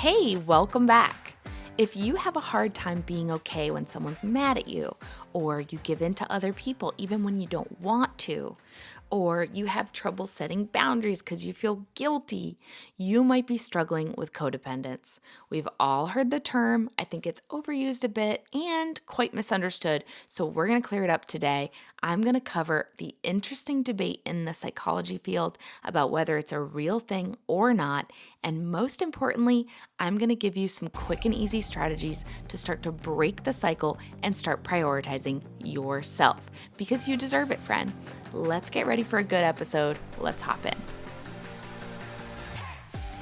Hey, welcome back. If you have a hard time being okay when someone's mad at you, or you give in to other people even when you don't want to, or you have trouble setting boundaries because you feel guilty, you might be struggling with codependence. We've all heard the term. I think it's overused a bit and quite misunderstood. So we're going to clear it up today. I'm going to cover the interesting debate in the psychology field about whether it's a real thing or not. And most importantly, I'm going to give you some quick and easy strategies to start to break the cycle and start prioritizing yourself because you deserve it, friend. Let's get ready for a good episode. Let's hop in.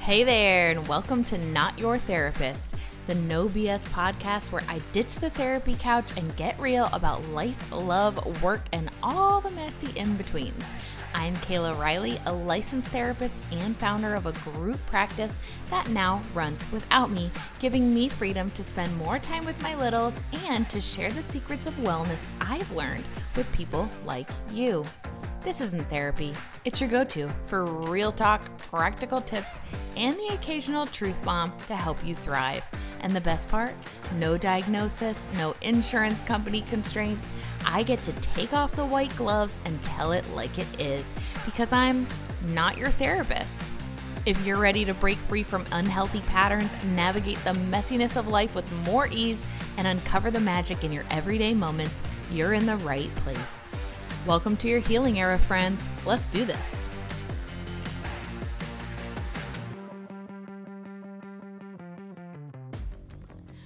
Hey there, and welcome to Not Your Therapist, the no BS podcast where I ditch the therapy couch and get real about life, love, work, and all the messy in-betweens. I'm Kayla Riley, a licensed therapist and founder of a group practice that now runs without me, giving me freedom to spend more time with my littles and to share the secrets of wellness I've learned with people like you. This isn't therapy. It's your go-to for real talk, practical tips, and the occasional truth bomb to help you thrive. And the best part? No diagnosis, no insurance company constraints. I get to take off the white gloves and tell it like it is because I'm not your therapist. If you're ready to break free from unhealthy patterns, navigate the messiness of life with more ease, and uncover the magic in your everyday moments, you're in the right place. Welcome to your healing era, friends. Let's do this.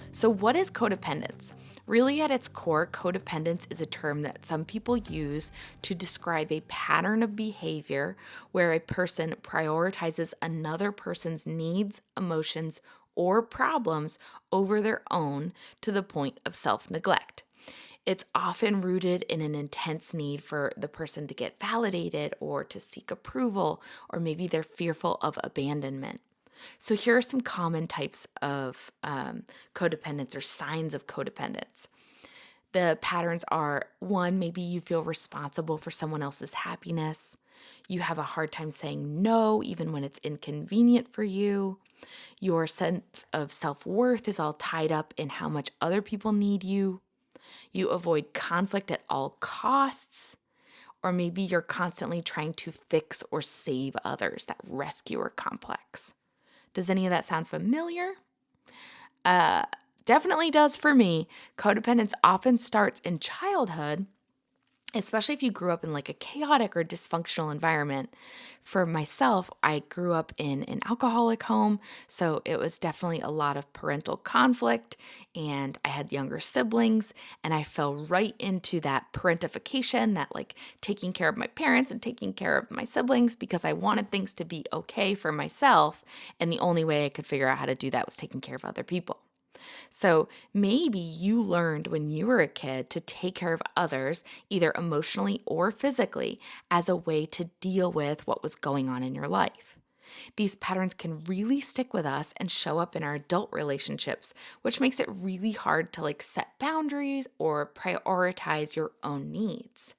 So what is codependence? Really at its core, codependence is a term that some people use to describe a pattern of behavior where a person prioritizes another person's needs, emotions, or problems over their own to the point of self-neglect. It's often rooted in an intense need for the person to get validated or to seek approval, or maybe they're fearful of abandonment. So here are some common types of codependence or signs of codependence. The patterns are, one, maybe you feel responsible for someone else's happiness. You have a hard time saying no, even when it's inconvenient for you. Your sense of self-worth is all tied up in how much other people need you. You avoid conflict at all costs, or maybe you're constantly trying to fix or save others, that rescuer complex. Does any of that sound familiar? Definitely does for me. Codependence often starts in childhood, especially if you grew up in like a chaotic or dysfunctional environment. For myself, I grew up in an alcoholic home, so it was definitely a lot of parental conflict, and I had younger siblings, and I fell right into that parentification, that like taking care of my parents and taking care of my siblings because I wanted things to be okay for myself, and the only way I could figure out how to do that was taking care of other people. So maybe you learned when you were a kid to take care of others, either emotionally or physically, as a way to deal with what was going on in your life. These patterns can really stick with us and show up in our adult relationships, which makes it really hard to like set boundaries or prioritize your own needs.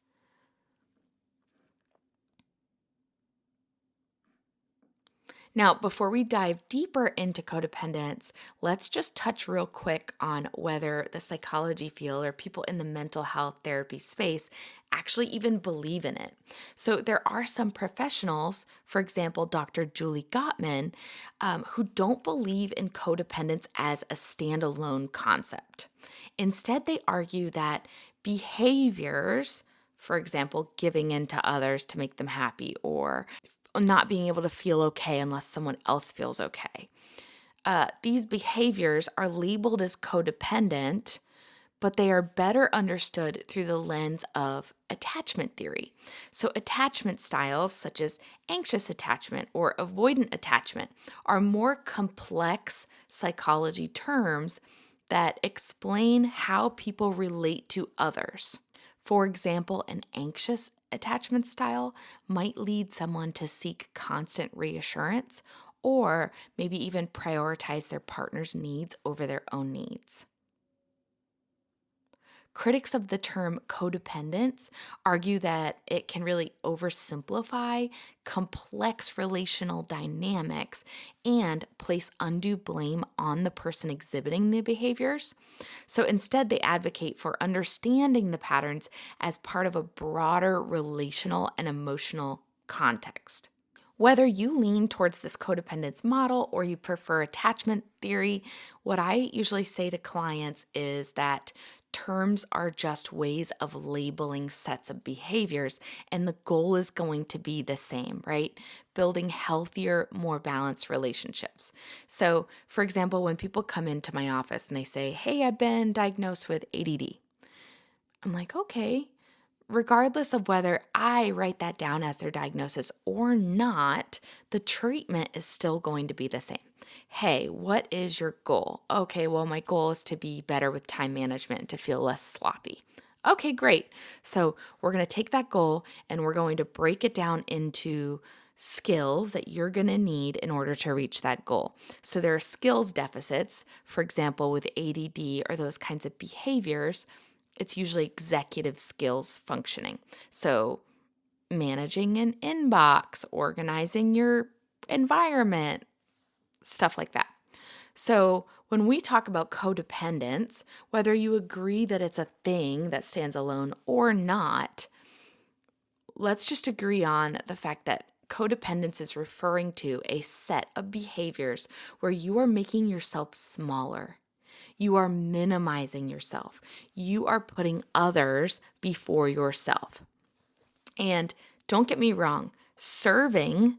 Now, before we dive deeper into codependence, let's just touch real quick on whether the psychology field or people in the mental health therapy space actually even believe in it. So there are some professionals, for example, Dr. Julie Gottman, who don't believe in codependence as a standalone concept. Instead, they argue that behaviors, for example, giving in to others to make them happy, or not being able to feel okay unless someone else feels okay. These behaviors are labeled as codependent, but they are better understood through the lens of attachment theory. So attachment styles such as anxious attachment or avoidant attachment are more complex psychology terms that explain how people relate to others. For example, an anxious attachment style might lead someone to seek constant reassurance or maybe even prioritize their partner's needs over their own needs. Critics of the term codependence argue that it can really oversimplify complex relational dynamics and place undue blame on the person exhibiting the behaviors. So instead, they advocate for understanding the patterns as part of a broader relational and emotional context. Whether you lean towards this codependence model or you prefer attachment theory, what I usually say to clients is that terms are just ways of labeling sets of behaviors, and the goal is going to be the same, right? Building healthier, more balanced relationships. So, for example, when people come into my office and they say, "Hey, I've been diagnosed with ADD," I'm like, okay, regardless of whether I write that down as their diagnosis or not, the treatment is still going to be the same. Hey, what is your goal? Okay, well, my goal is to be better with time management, to feel less sloppy. Okay, great. So we're going to take that goal and we're going to break it down into skills that you're going to need in order to reach that goal. So there are skills deficits, for example, with ADD or those kinds of behaviors. It's usually executive skills functioning. So, managing an inbox, organizing your environment, stuff like that. So, when we talk about codependence, whether you agree that it's a thing that stands alone or not, let's just agree on the fact that codependence is referring to a set of behaviors where you are making yourself smaller. You are minimizing yourself. You are putting others before yourself. And don't get me wrong, serving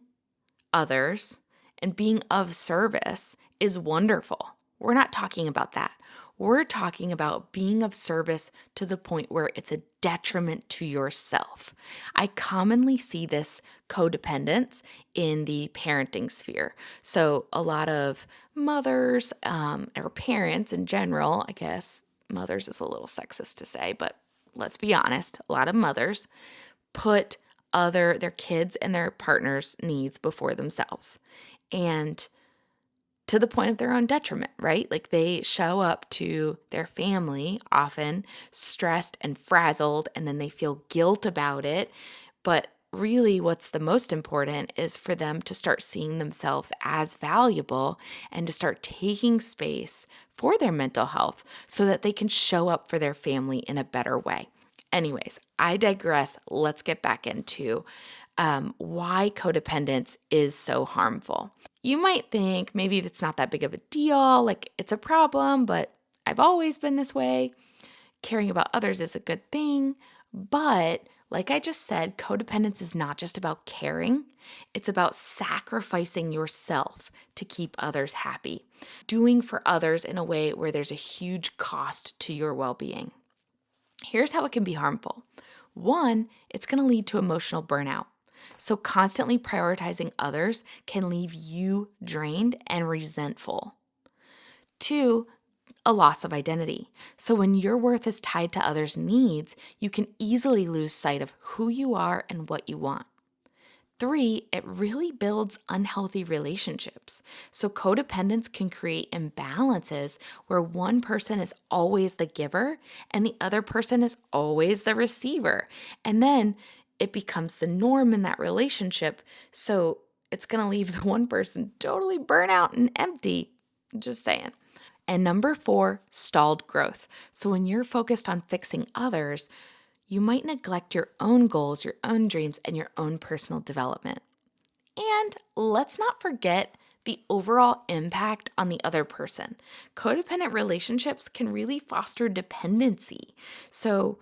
others and being of service is wonderful. We're not talking about that. We're talking about being of service to the point where it's a detriment to yourself. I commonly see this codependence in the parenting sphere. So a lot of mothers or parents in general, I guess mothers is a little sexist to say, but let's be honest, a lot of mothers put their kids and their partners' needs before themselves. And to the point of their own detriment, right? Like they show up to their family often stressed and frazzled, and then they feel guilt about it. But really, what's the most important is for them to start seeing themselves as valuable and to start taking space for their mental health so that they can show up for their family in a better way. Anyways, I digress. Let's get back into why codependence is so harmful. You might think maybe it's not that big of a deal, like it's a problem, but I've always been this way. Caring about others is a good thing. But like I just said, codependence is not just about caring, it's about sacrificing yourself to keep others happy, doing for others in a way where there's a huge cost to your well being. Here's how it can be harmful. One, it's going to lead to emotional burnout. So, constantly prioritizing others can leave you drained and resentful. Two, a loss of identity. So, when your worth is tied to others' needs, you can easily lose sight of who you are and what you want. Three, it really builds unhealthy relationships. So codependence can create imbalances where one person is always the giver and the other person is always the receiver. And then it becomes the norm in that relationship. So it's going to leave the one person totally burnt out and empty. Just saying. And number four, stalled growth. So when you're focused on fixing others, you might neglect your own goals, your own dreams, and your own personal development. And let's not forget the overall impact on the other person. Codependent relationships can really foster dependency. So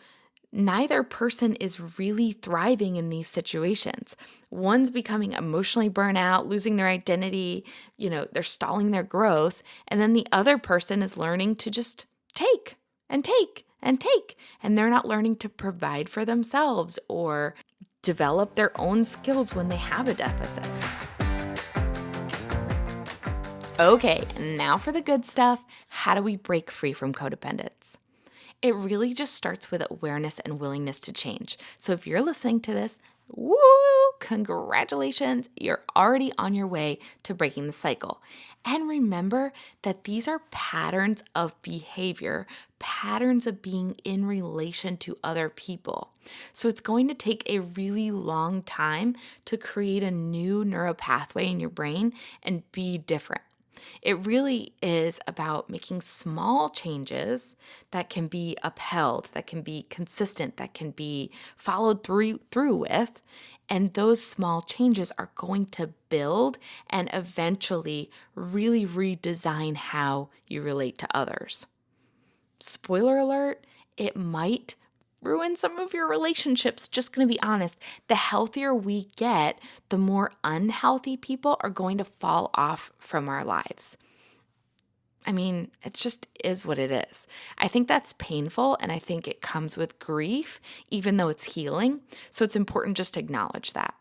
neither person is really thriving in these situations. One's becoming emotionally burnt out, losing their identity, they're stalling their growth. And then the other person is learning to just take and take and take, and they're not learning to provide for themselves or develop their own skills when they have a deficit. Okay, now for the good stuff. How do we break free from codependence? It really just starts with awareness and willingness to change. So if you're listening to this, Woo! Congratulations, you're already on your way to breaking the cycle. And remember that these are patterns of behavior, patterns of being in relation to other people. So it's going to take a really long time to create a new neural pathway in your brain and be different. It really is about making small changes that can be upheld, that can be consistent, that can be followed through with. And those small changes are going to build and eventually really redesign how you relate to others. Spoiler alert, it might ruin some of your relationships. Just going to be honest. The healthier we get, the more unhealthy people are going to fall off from our lives. I mean, it just is what it is. I think that's painful, and I think it comes with grief, even though it's healing. So it's important just to acknowledge that.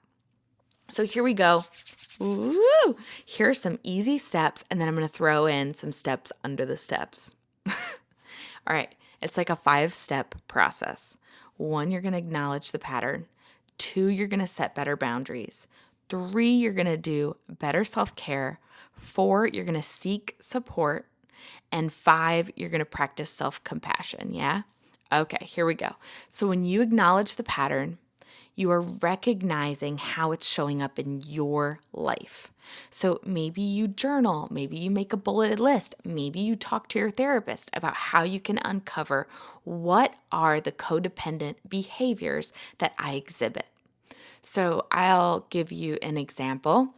So here we go. Woo! Here are some easy steps, and then I'm going to throw in some steps under the steps. All right, it's like a 5-step process. 1, you're going to acknowledge the pattern. 2, you're going to set better boundaries. 3, you're going to do better self-care. 4, you're going to seek support. And 5, you're going to practice self-compassion, yeah? Okay, here we go. So when you acknowledge the pattern, you are recognizing how it's showing up in your life. So maybe you journal, maybe you make a bulleted list, maybe you talk to your therapist about how you can uncover what are the codependent behaviors that I exhibit. So I'll give you an example.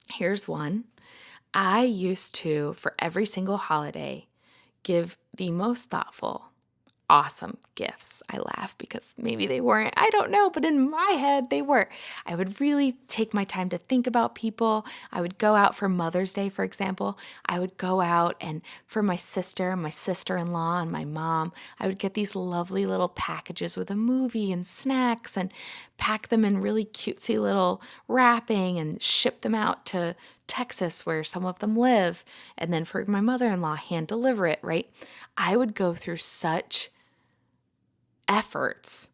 Here's one. I used to, for every single holiday, give the most thoughtful, awesome gifts. I laugh because maybe they weren't. I don't know, but in my head, they were. I would really take my time to think about people. I would go out for Mother's Day, for example. I would go out and for my sister, my sister-in-law, and my mom, I would get these lovely little packages with a movie and snacks and pack them in really cutesy little wrapping and ship them out to Texas where some of them live. And then for my mother-in-law, hand deliver it, right? I would go through such efforts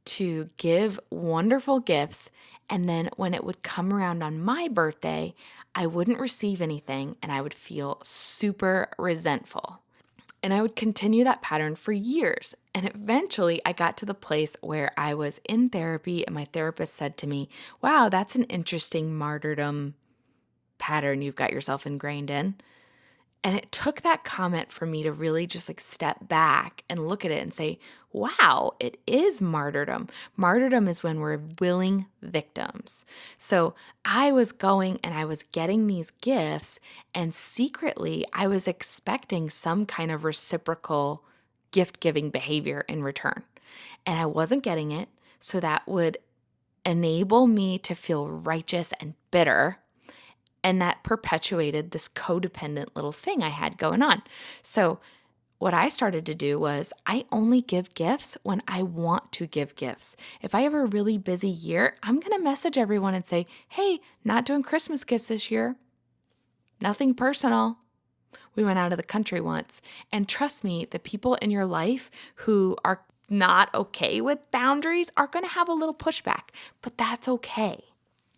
to give wonderful gifts, and then when it would come around on my birthday, I wouldn't receive anything and I would feel super resentful. And I would continue that pattern for years. And eventually I got to the place where I was in therapy and my therapist said to me, "Wow, that's an interesting martyrdom pattern you've got yourself ingrained in." And it took that comment for me to really just like step back and look at it and say, wow, it is martyrdom. Martyrdom is when we're willing victims. So I was going and I was getting these gifts, and secretly I was expecting some kind of reciprocal gift-giving behavior in return. And I wasn't getting it. So that would enable me to feel righteous and bitter. And that perpetuated this codependent little thing I had going on. So what I started to do was I only give gifts when I want to give gifts. If I have a really busy year, I'm going to message everyone and say, "Hey, not doing Christmas gifts this year. Nothing personal." We went out of the country once. And trust me, the people in your life who are not okay with boundaries are going to have a little pushback, but that's okay.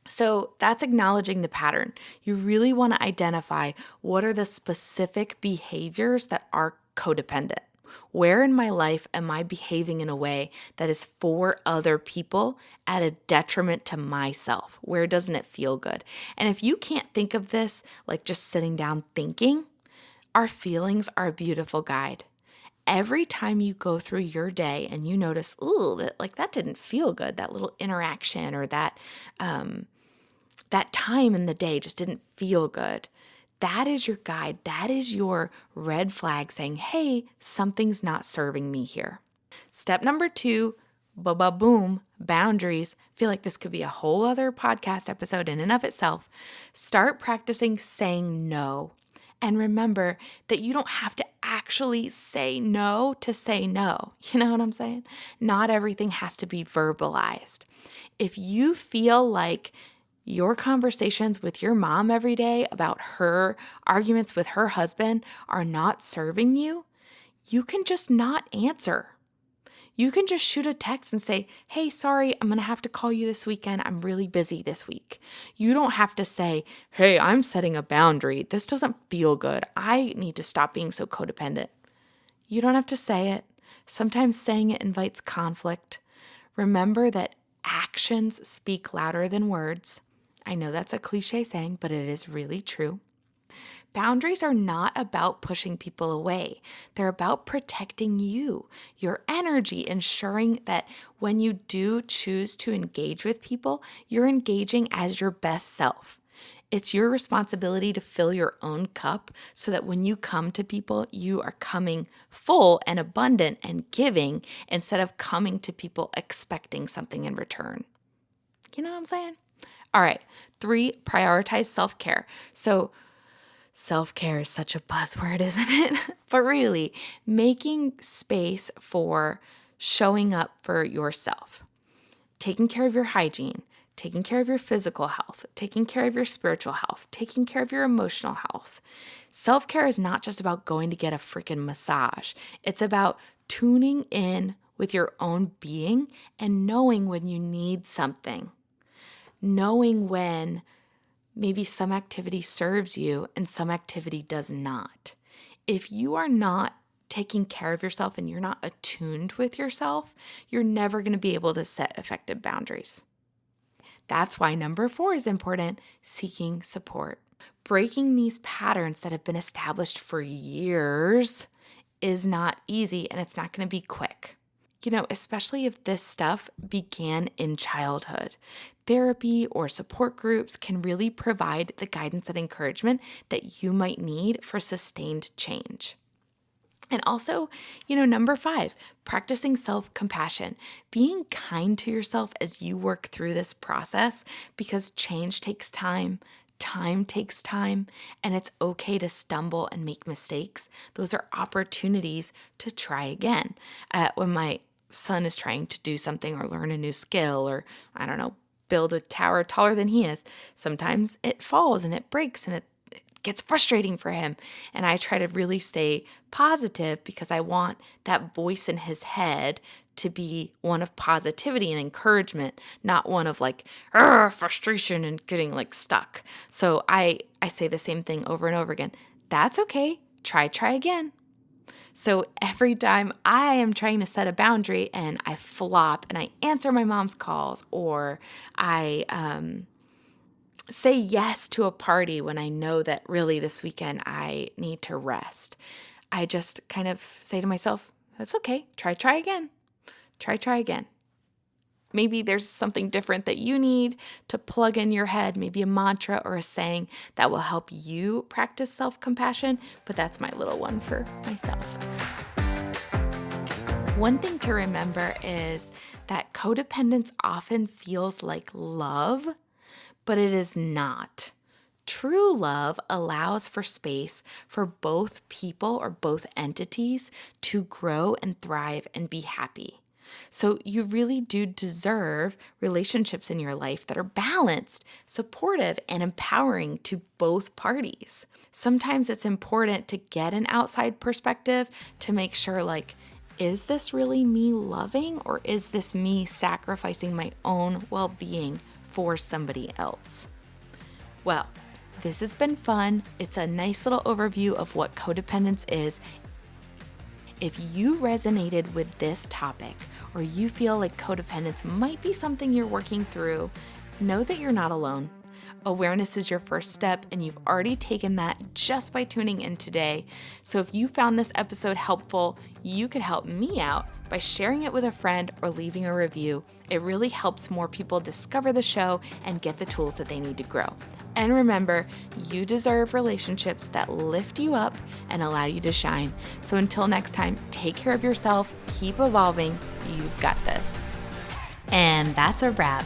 So that's acknowledging the pattern. You really want to identify what are the specific behaviors that are codependent. Where in my life am I behaving in a way that is for other people at a detriment to myself? Where doesn't it feel good? And if you can't think of this like just sitting down thinking, our feelings are a beautiful guide. Every time you go through your day and you notice, ooh, that didn't feel good, that little interaction or that time in the day just didn't feel good. That is your guide. That is your red flag saying, hey, something's not serving me here. Step number 2, boom, boundaries. I feel like this could be a whole other podcast episode in and of itself. Start practicing saying no. And remember that you don't have to actually say no to say no. You know what I'm saying? Not everything has to be verbalized. If you feel like your conversations with your mom every day about her arguments with her husband are not serving you, you can just not answer. You can just shoot a text and say, hey, sorry, I'm going to have to call you this weekend. I'm really busy this week. You don't have to say, hey, I'm setting a boundary. This doesn't feel good. I need to stop being so codependent. You don't have to say it. Sometimes saying it invites conflict. Remember that actions speak louder than words. I know that's a cliche saying, but it is really true. Boundaries are not about pushing people away. They're about protecting you, your energy, ensuring that when you do choose to engage with people, you're engaging as your best self. It's your responsibility to fill your own cup so that when you come to people, you are coming full and abundant and giving instead of coming to people expecting something in return. You know what I'm saying? All right. 3, prioritize self-care. So self-care is such a buzzword, isn't it? But really, making space for showing up for yourself, taking care of your hygiene, taking care of your physical health, taking care of your spiritual health, taking care of your emotional health. Self-care is not just about going to get a freaking massage. It's about tuning in with your own being and knowing when you need something, knowing when maybe some activity serves you and some activity does not. If you are not taking care of yourself and you're not attuned with yourself, you're never going to be able to set effective boundaries. That's why number 4 is important, seeking support. Breaking these patterns that have been established for years is not easy, and it's not going to be quick. Especially if this stuff began in childhood. Therapy or support groups can really provide the guidance and encouragement that you might need for sustained change. And also, number 5, practicing self-compassion, being kind to yourself as you work through this process, because change takes time. Time takes time, and it's okay to stumble and make mistakes. Those are opportunities to try again. When my son is trying to do something or learn a new skill or, build a tower taller than he is, sometimes it falls and it breaks and it gets frustrating for him. And I try to really stay positive because I want that voice in his head to be one of positivity and encouragement, not one of frustration and getting stuck. So I say the same thing over and over again. That's okay. Try again. So every time I am trying to set a boundary and I flop and I answer my mom's calls, or I say yes to a party when I know that really this weekend I need to rest, I just kind of say to myself, that's okay. Try again. Try again. Maybe there's something different that you need to plug in your head, maybe a mantra or a saying that will help you practice self-compassion, but that's my little one for myself. One thing to remember is that codependence often feels like love, but it is not. True love allows for space for both people or both entities to grow and thrive and be happy. So you really do deserve relationships in your life that are balanced, supportive, and empowering to both parties. Sometimes it's important to get an outside perspective to make sure, is this really me loving, or is this me sacrificing my own well-being for somebody else? Well, this has been fun. It's a nice little overview of what codependence is. If you resonated with this topic, or you feel like codependence might be something you're working through, know that you're not alone. Awareness is your first step, and you've already taken that just by tuning in today. So if you found this episode helpful, you could help me out by sharing it with a friend or leaving a review. It really helps more people discover the show and get the tools that they need to grow. And remember, you deserve relationships that lift you up and allow you to shine. So until next time, take care of yourself, keep evolving, you've got this. And that's a wrap.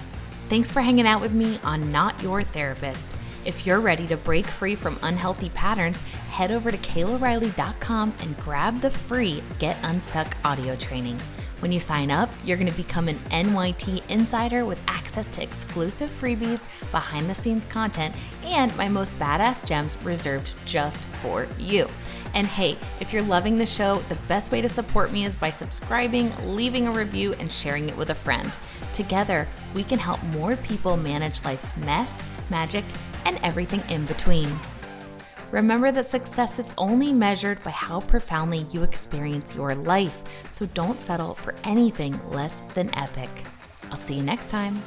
Thanks for hanging out with me on Not Your Therapist. If you're ready to break free from unhealthy patterns, head over to KaylaRiley.com and grab the free Get Unstuck audio training. When you sign up, you're going to become an NYT insider with access to exclusive freebies, behind-the-scenes content, and my most badass gems reserved just for you. And hey, if you're loving the show, the best way to support me is by subscribing, leaving a review, and sharing it with a friend. Together, we can help more people manage life's mess, magic, and everything in between. Remember that success is only measured by how profoundly you experience your life, so don't settle for anything less than epic. I'll see you next time.